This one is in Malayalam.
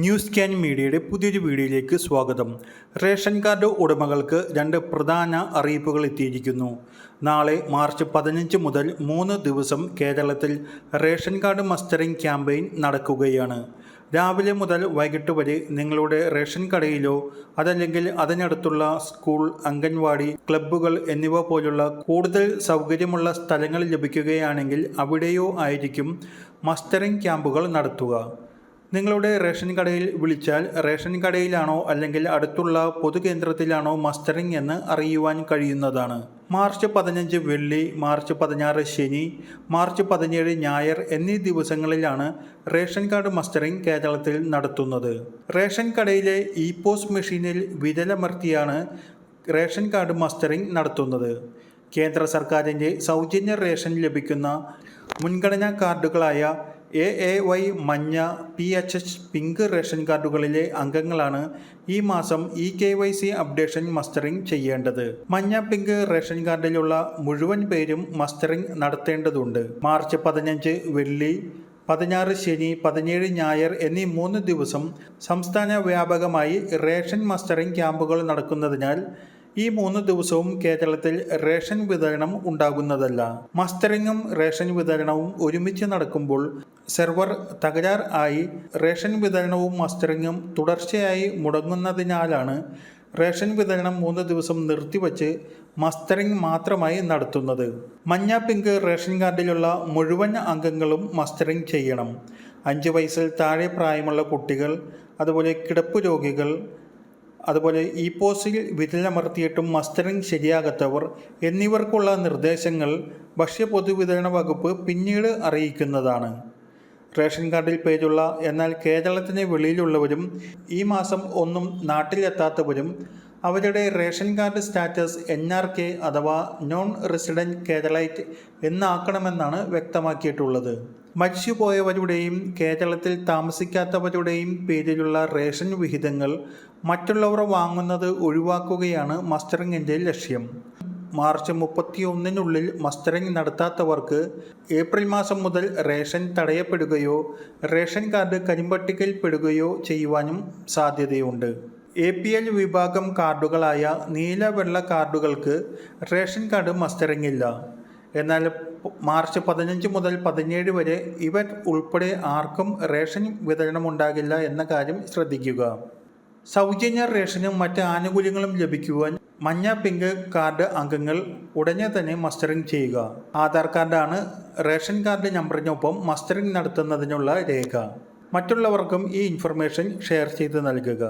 ന്യൂസ് ക്യാൻ മീഡിയയുടെ പുതിയൊരു വീഡിയോയിലേക്ക് സ്വാഗതം. റേഷൻ കാർഡ് ഉടമകൾക്ക് 2 പ്രധാന അറിയിപ്പുകൾ എത്തിയിരിക്കുന്നു. നാളെ മാർച്ച് 15 മുതൽ 3 ദിവസം കേരളത്തിൽ റേഷൻ കാർഡ് മസ്റ്ററിംഗ് ക്യാമ്പയിൻ നടക്കുകയാണ്. രാവിലെ മുതൽ വൈകിട്ട് വരെ നിങ്ങളുടെ റേഷൻ കടയിലോ അതല്ലെങ്കിൽ അതിനടുത്തുള്ള സ്കൂൾ, അംഗൻവാടി, ക്ലബ്ബുകൾ എന്നിവ പോലുള്ള കൂടുതൽ സൗകര്യമുള്ള സ്ഥലങ്ങൾ ലഭിക്കുകയാണെങ്കിൽ അവിടെയോ ആയിരിക്കും മസ്റ്ററിംഗ് ക്യാമ്പുകൾ നടത്തുക. നിങ്ങളുടെ റേഷൻ കടയിൽ വിളിച്ചാൽ റേഷൻ കടയിലാണോ അല്ലെങ്കിൽ അടുത്തുള്ള പൊതുകേന്ദ്രത്തിലാണോ മസ്റ്ററിംഗ് എന്ന് അറിയുവാൻ കഴിയുന്നതാണ്. മാർച്ച് 15 വെള്ളി, മാർച്ച് 16 ശനി, മാർച്ച് 17 ഞായർ എന്നീ ദിവസങ്ങളിലാണ് റേഷൻ കാർഡ് മസ്റ്ററിംഗ് കേരളത്തിൽ നടത്തുന്നത്. റേഷൻ കടയിലെ ഇ-പോസ് മെഷീനിൽ വിരലമർത്തിയാണ് റേഷൻ കാർഡ് മസ്റ്ററിംഗ് നടത്തുന്നത്. കേന്ദ്ര സർക്കാരിൻ്റെ സൗജന്യ റേഷൻ ലഭിക്കുന്ന മുൻഗണനാ കാർഡുകളായ AAY മഞ്ഞ, PHH പിങ്ക് റേഷൻ കാർഡുകളിലെ അംഗങ്ങളാണ് ഈ മാസം eKYC അപ്ഡേഷൻ മസ്റ്ററിംഗ് ചെയ്യേണ്ടത്. മഞ്ഞ, പിങ്ക് റേഷൻ കാർഡിലുള്ള മുഴുവൻ പേരും മസ്റ്ററിംഗ് നടത്തേണ്ടതുണ്ട്. മാർച്ച് 15 വെള്ളി, 16 ശനി, 17 ഞായർ എന്നീ 3 ദിവസം സംസ്ഥാന വ്യാപകമായി റേഷൻ മസ്റ്ററിംഗ് ക്യാമ്പുകൾ നടക്കുന്നതിനാൽ ഈ 3 ദിവസവും കേരളത്തിൽ റേഷൻ വിതരണം ഉണ്ടാകുന്നതല്ല. മസ്റ്ററിങ്ങും റേഷൻ വിതരണവും ഒരുമിച്ച് നടക്കുമ്പോൾ സെർവർ തകരാർ ആയി റേഷൻ വിതരണവും മസ്റ്ററിങ്ങും തുടർച്ചയായി മുടങ്ങുന്നതിനാലാണ് റേഷൻ വിതരണം 3 ദിവസം നിർത്തിവച്ച് മസ്റ്ററിംഗ് മാത്രമായി നടത്തുന്നത്. മഞ്ഞ, പിങ്ക് റേഷൻ കാർഡിലുള്ള മുഴുവൻ അംഗങ്ങളും മസ്റ്ററിംഗ് ചെയ്യണം. 5 വയസ്സിൽ താഴെ പ്രായമുള്ള കുട്ടികൾ, അതുപോലെ കിടപ്പ് രോഗികൾ, അതുപോലെ ഇ-പോസിൽ വിരലമർത്തിയിട്ടും മസ്റ്ററിംഗ് ശരിയാകാത്തവർ എന്നിവർക്കുള്ള നിർദ്ദേശങ്ങൾ ഭക്ഷ്യപൊതുവിതരണ വകുപ്പ് പിന്നീട് അറിയിക്കുന്നതാണ്. റേഷൻ കാർഡിൽ പേരുള്ള എന്നാൽ കേരളത്തിന് വെളിയിലുള്ളവരും ഈ മാസം ഒന്നും നാട്ടിലെത്താത്തവരും അവരുടെ റേഷൻ കാർഡ് സ്റ്റാറ്റസ് NRK അഥവാ നോൺ റെസിഡൻറ്റ് കേരളൈറ്റ് എന്നാക്കണമെന്നാണ് വ്യക്തമാക്കിയിട്ടുള്ളത്. മരിച്ചുപോയവരുടെയും കേരളത്തിൽ താമസിക്കാത്തവരുടെയും പേരിലുള്ള റേഷൻ വിഹിതങ്ങൾ മറ്റുള്ളവർ വാങ്ങുന്നത് ഒഴിവാക്കുകയാണ് മസ്റ്ററിങ്ങിൻ്റെ ലക്ഷ്യം. മാർച്ച് 31-നുള്ളിൽ മസ്റ്ററിംഗ് നടത്താത്തവർക്ക് ഏപ്രിൽ മാസം മുതൽ റേഷൻ തടയപ്പെടുകയോ റേഷൻ കാർഡ് കരിമ്പട്ടികയിൽ പെടുകയോ ചെയ്യുവാനും സാധ്യതയുണ്ട്. APL വിഭാഗം കാർഡുകളായ നീല, വെള്ള കാർഡുകൾക്ക് റേഷൻ കാർഡ് മസ്റ്ററിംഗ് ഇല്ല. എന്നാൽ മാർച്ച് 15 മുതൽ 17 വരെ ഇവർ ഉൾപ്പെടെ ആർക്കും റേഷൻ വിതരണമുണ്ടാകില്ല എന്ന കാര്യം ശ്രദ്ധിക്കുക. സൗജന്യ റേഷനും മറ്റ് ആനുകൂല്യങ്ങളും ലഭിക്കുവാൻ മഞ്ഞ, പിങ്ക് കാർഡ് അംഗങ്ങൾ ഉടനെ തന്നെ മസ്റ്ററിംഗ് ചെയ്യുക. ആധാർ കാർഡാണ് റേഷൻ കാർഡ് നമ്പറിനൊപ്പം മസ്റ്ററിംഗ് നടത്തുന്നതിനുള്ള രേഖ. മറ്റുള്ളവർക്കും ഈ ഇൻഫർമേഷൻ ഷെയർ ചെയ്ത് നൽകുക.